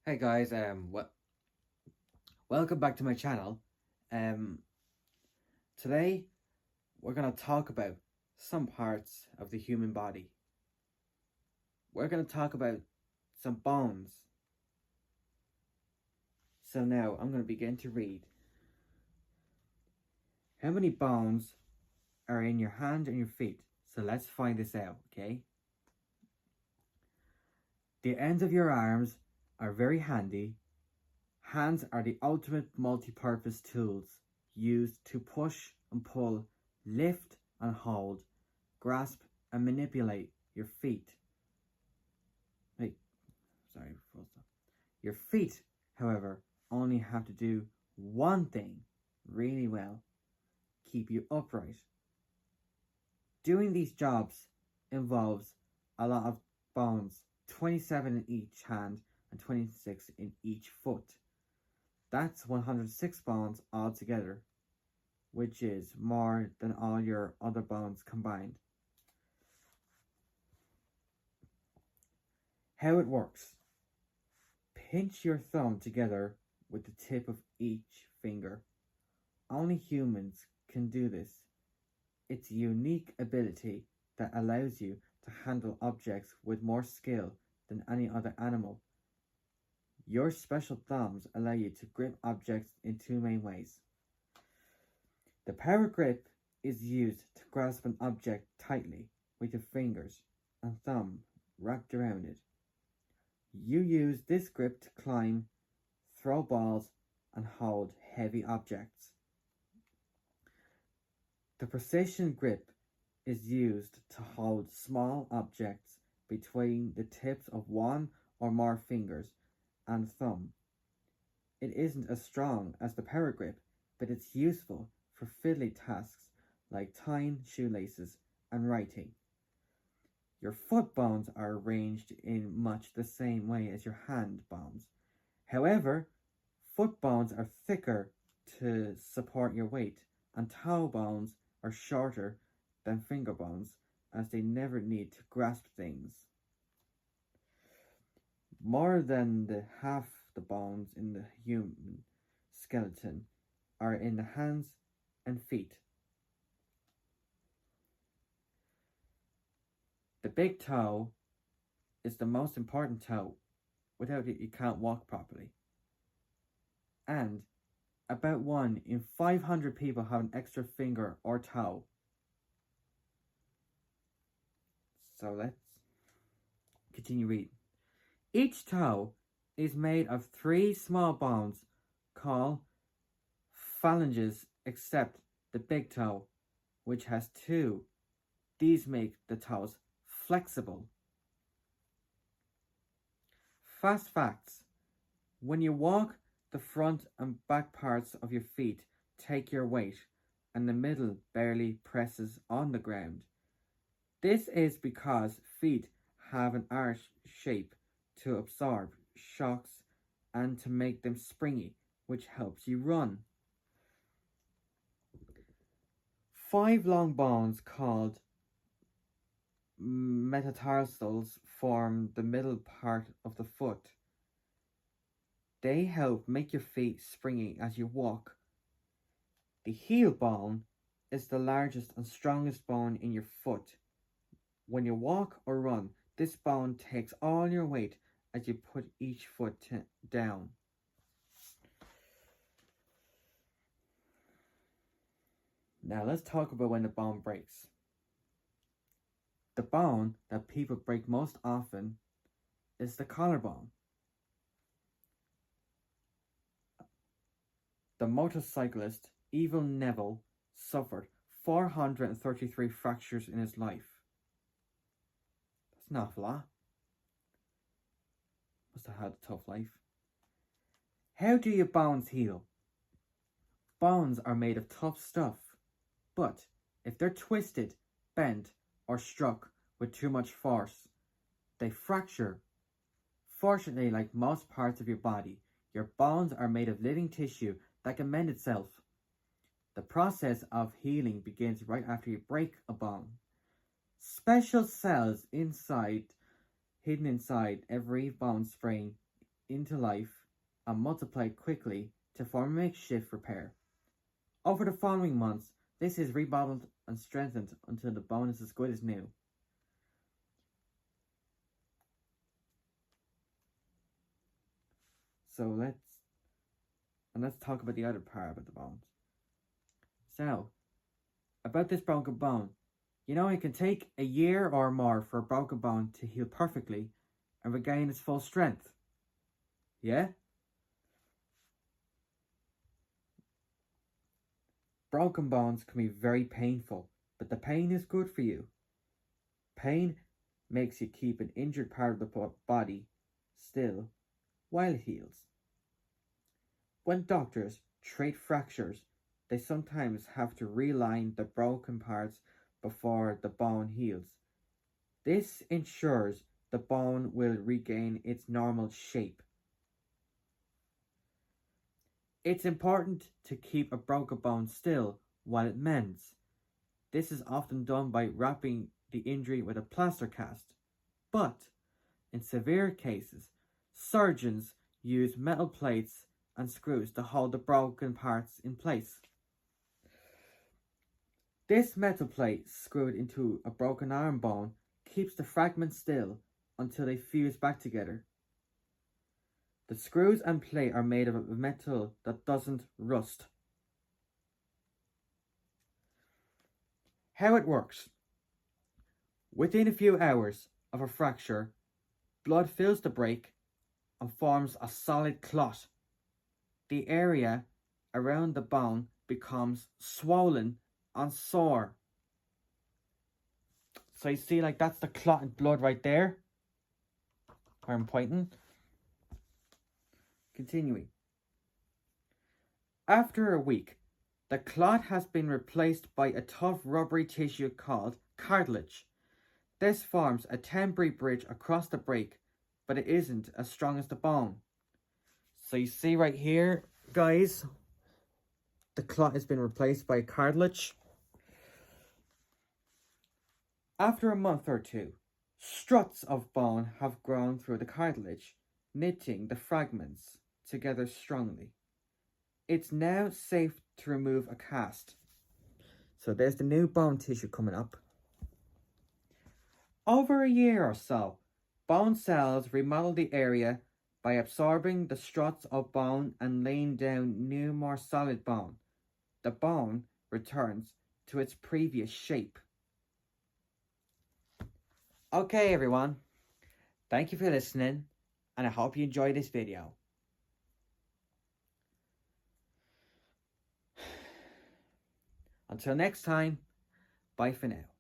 Hey guys, welcome back to my channel. Um, Today we're gonna talk about some parts of the human body. We're gonna talk about some bones. So now I'm gonna begin to read. How many bones are in your hand and your feet? So let's find this out, okay? The ends of your arms are very handy. Hands are the ultimate multi-purpose tools used to push and pull, lift and hold, grasp and manipulate your feet. Wait, sorry, full stop. Your feet, however, only have to do one thing really well: keep you upright. Doing these jobs involves a lot of bones, 27 in each hand and 26 in each foot. That's 106 bones altogether, which is more than all your other bones combined. How it works: pinch your thumb together with the tip of each finger. Only humans can do this. It's a unique ability that allows you to handle objects with more skill than any other animal. Your special thumbs allow you to grip objects in two main ways. The power grip is used to grasp an object tightly with your fingers and thumb wrapped around it. You use this grip to climb, throw balls, and hold heavy objects. The precision grip is used to hold small objects between the tips of one or more fingers and thumb. It isn't as strong as the power grip, but it's useful for fiddly tasks like tying shoelaces and writing. Your foot bones are arranged in much the same way as your hand bones. However, foot bones are thicker to support your weight, and toe bones are shorter than finger bones, as they never need to grasp things. More than the half the bones in the human skeleton are in the hands and feet. The big toe is the most important toe. Without it, you can't walk properly. And about 1 in 500 people have an extra finger or toe. So let's continue reading. Each toe is made of 3 small bones called phalanges, except the big toe, which has 2. These make the toes flexible. Fast facts: when you walk, the front and back parts of your feet take your weight, and the middle barely presses on the ground. This is because feet have an arch shape to absorb shocks and to make them springy, which helps you run. 5 long bones called metatarsals form the middle part of the foot. They help make your feet springy as you walk. The heel bone is the largest and strongest bone in your foot. When you walk or run, this bone takes all your weight as you put each foot down. Now let's talk about when the bone breaks. The bone that people break most often is the collarbone. The motorcyclist Evel Knievel suffered 433 fractures in his life. That's an awful lot. Must have had a tough life. How do your bones heal? Bones are made of tough stuff, but if they're twisted, bent, or struck with too much force, they fracture. Fortunately, like most parts of your body, your bones are made of living tissue that can mend itself. The process of healing begins right after you break a bone. Special cells hidden inside every bone spring into life and multiply quickly to form a makeshift repair. Over the following months, this is remodeled and strengthened until the bone is as good as new. So let's talk about the other part about the bones. So, about this broken bone, you know it can take a year or more for a broken bone to heal perfectly and regain its full strength. Yeah? Broken bones can be very painful, but the pain is good for you. Pain makes you keep an injured part of the body still while it heals. When doctors treat fractures, they sometimes have to realign the broken parts before the bone heals. This ensures the bone will regain its normal shape. It's important to keep a broken bone still while it mends. This is often done by wrapping the injury with a plaster cast, but in severe cases, surgeons use metal plates and screws to hold the broken parts in place. This metal plate screwed into a broken arm bone keeps the fragments still until they fuse back together. The screws and plate are made of a metal that doesn't rust. How it works. Within a few hours of a fracture, blood fills the break and forms a solid clot. The area around the bone becomes swollen and sore. So you see, like, that's the clotted blood right there, where I'm pointing. Continuing. After a week, the clot has been replaced by a tough rubbery tissue called cartilage. This forms a temporary bridge across the break, but it isn't as strong as the bone. So you see right here, guys, the clot has been replaced by cartilage. After a month or two, struts of bone have grown through the cartilage, knitting the fragments together strongly. It's now safe to remove a cast. So there's the new bone tissue coming up. Over a year or so, bone cells remodel the area by absorbing the struts of bone and laying down new, more solid bone. The bone returns to its previous shape. Okay, everyone. Thank you for listening, and I hope you enjoyed this video. Until next time, bye for now.